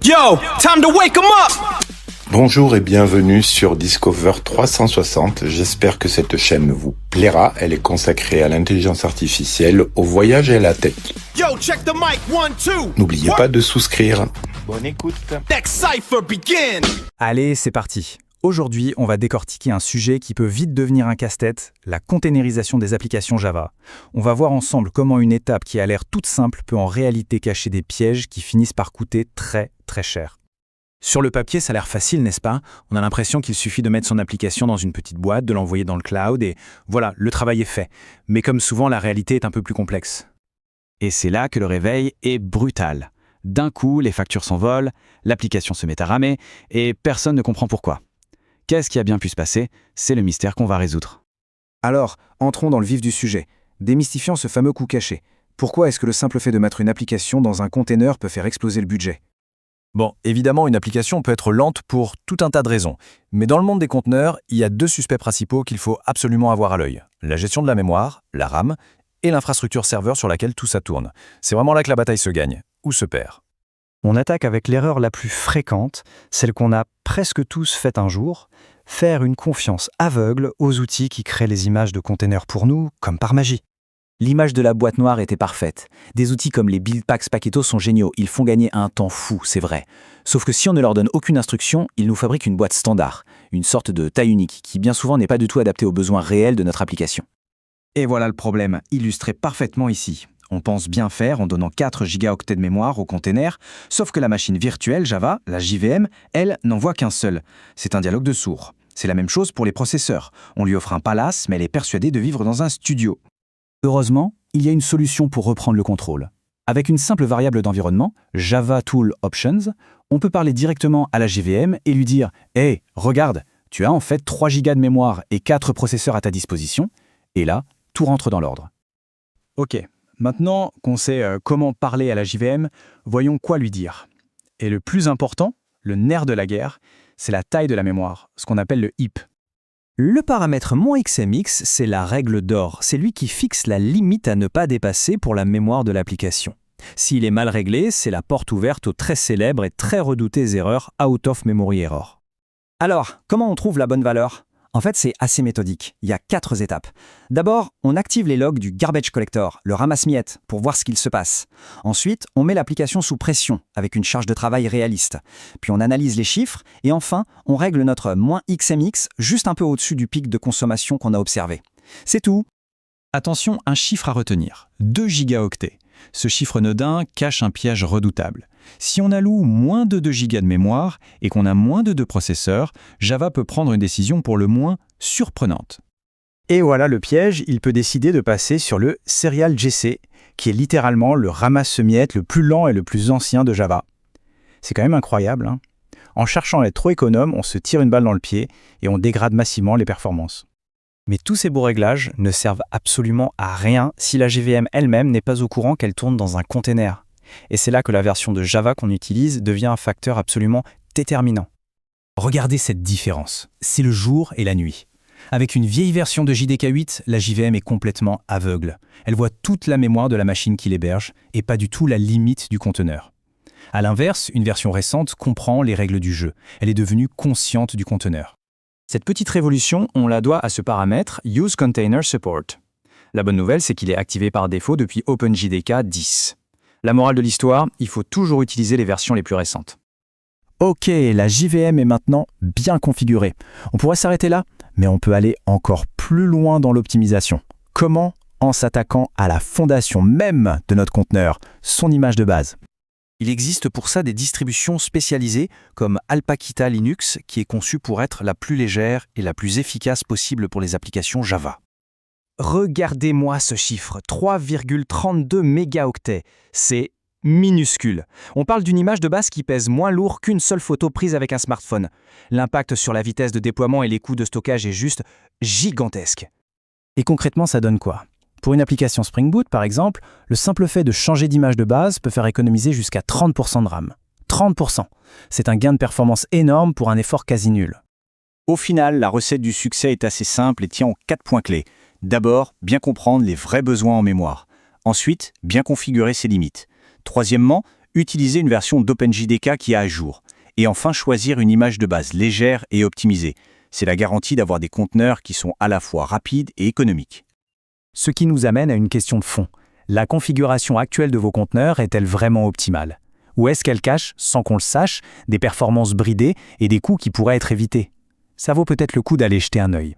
Yo, time to wake 'em up! Bonjour et bienvenue sur Discover 360. J'espère que cette chaîne vous plaira. Elle est consacrée à l'intelligence artificielle, au voyage et à la tech. Yo, check the mic, 1, 2. N'oubliez pas de souscrire. Bonne écoute. Next cipher begin. Allez, c'est parti. Aujourd'hui, on va décortiquer un sujet qui peut vite devenir un casse-tête, la containerisation des applications Java. On va voir ensemble comment une étape qui a l'air toute simple peut en réalité cacher des pièges qui finissent par coûter très très cher. Sur le papier, ça a l'air facile, n'est-ce pas? On a l'impression qu'il suffit de mettre son application dans une petite boîte, de l'envoyer dans le cloud et voilà, le travail est fait. Mais comme souvent, la réalité est un peu plus complexe. Et c'est là que le réveil est brutal. D'un coup, les factures s'envolent, l'application se met à ramer et personne ne comprend pourquoi. Qu'est-ce qui a bien pu se passer? C'est le mystère qu'on va résoudre. Alors, entrons dans le vif du sujet. Démystifions ce fameux coût caché. Pourquoi est-ce que le simple fait de mettre une application dans un container peut faire exploser le budget? Bon, évidemment, une application peut être lente pour tout un tas de raisons. Mais dans le monde des conteneurs, il y a deux suspects principaux qu'il faut absolument avoir à l'œil. La gestion de la mémoire, la RAM, et l'infrastructure serveur sur laquelle tout ça tourne. C'est vraiment là que la bataille se gagne, ou se perd. On attaque avec l'erreur la plus fréquente, celle qu'on a presque tous faite un jour, faire une confiance aveugle aux outils qui créent les images de containers pour nous, comme par magie. L'image de la boîte noire était parfaite. Des outils comme les Buildpacks Paketo sont géniaux, ils font gagner un temps fou, c'est vrai. Sauf que si on ne leur donne aucune instruction, ils nous fabriquent une boîte standard, une sorte de taille unique, qui bien souvent n'est pas du tout adaptée aux besoins réels de notre application. Et voilà le problème, illustré parfaitement ici. On pense bien faire en donnant 4 gigaoctets de mémoire au container, sauf que la machine virtuelle Java, la JVM, elle, n'en voit qu'un seul. C'est un dialogue de sourds. C'est la même chose pour les processeurs. On lui offre un palace, mais elle est persuadée de vivre dans un studio. Heureusement, il y a une solution pour reprendre le contrôle. Avec une simple variable d'environnement, Java Tool Options, on peut parler directement à la JVM et lui dire « Hey, regarde, tu as en fait 3 gigas de mémoire et 4 processeurs à ta disposition. » Et là, tout rentre dans l'ordre. Ok. Maintenant qu'on sait comment parler à la JVM, voyons quoi lui dire. Et le plus important, le nerf de la guerre, c'est la taille de la mémoire, ce qu'on appelle le heap. Le paramètre -xmx, c'est la règle d'or. C'est lui qui fixe la limite à ne pas dépasser pour la mémoire de l'application. S'il est mal réglé, c'est la porte ouverte aux très célèbres et très redoutées erreurs out of memory error. Alors, comment on trouve la bonne valeur ? En fait, c'est assez méthodique. Il y a 4 étapes. D'abord, on active les logs du garbage collector, le ramasse-miettes, pour voir ce qu'il se passe. Ensuite, on met l'application sous pression, avec une charge de travail réaliste. Puis on analyse les chiffres, et enfin, on règle notre -xmx juste un peu au-dessus du pic de consommation qu'on a observé. C'est tout. Attention, un chiffre à retenir. 2 gigaoctets. Ce chiffre anodin cache un piège redoutable. Si on alloue moins de 2 gigas de mémoire et qu'on a moins de 2 processeurs, Java peut prendre une décision pour le moins surprenante. Et voilà le piège, il peut décider de passer sur le Serial JC, qui est littéralement le ramasse-miettes le plus lent et le plus ancien de Java. C'est quand même incroyable, hein ? En cherchant à être trop économe, on se tire une balle dans le pied et on dégrade massivement les performances. Mais tous ces beaux réglages ne servent absolument à rien si la JVM elle-même n'est pas au courant qu'elle tourne dans un container. Et c'est là que la version de Java qu'on utilise devient un facteur absolument déterminant. Regardez cette différence, c'est le jour et la nuit. Avec une vieille version de JDK 8, la JVM est complètement aveugle. Elle voit toute la mémoire de la machine qui l'héberge et pas du tout la limite du conteneur. A l'inverse, une version récente comprend les règles du jeu. Elle est devenue consciente du conteneur. Cette petite révolution, on la doit à ce paramètre Use Container Support. La bonne nouvelle, c'est qu'il est activé par défaut depuis OpenJDK 10. La morale de l'histoire, il faut toujours utiliser les versions les plus récentes. Ok, la JVM est maintenant bien configurée. On pourrait s'arrêter là, mais on peut aller encore plus loin dans l'optimisation. Comment ? En s'attaquant à la fondation même de notre conteneur, son image de base. Il existe pour ça des distributions spécialisées comme Alpaquita Linux qui est conçue pour être la plus légère et la plus efficace possible pour les applications Java. Regardez-moi ce chiffre, 3,32 mégaoctets. C'est minuscule. On parle d'une image de base qui pèse moins lourd qu'une seule photo prise avec un smartphone. L'impact sur la vitesse de déploiement et les coûts de stockage est juste gigantesque. Et concrètement, ça donne quoi ? Pour une application Spring Boot, par exemple, le simple fait de changer d'image de base peut faire économiser jusqu'à 30% de RAM. 30%. C'est un gain de performance énorme pour un effort quasi nul. Au final, la recette du succès est assez simple et tient en 4 points clés. D'abord, bien comprendre les vrais besoins en mémoire. Ensuite, bien configurer ses limites. Troisièmement, Utiliser une version d'OpenJDK qui est à jour. Et enfin, choisir une image de base légère et optimisée. C'est la garantie d'avoir des conteneurs qui sont à la fois rapides et économiques. Ce qui nous amène à une question de fond. La configuration actuelle de vos conteneurs est-elle vraiment optimale? Ou est-ce qu'elle cache, sans qu'on le sache, des performances bridées et des coûts qui pourraient être évités? Ça vaut peut-être le coup d'aller jeter un œil.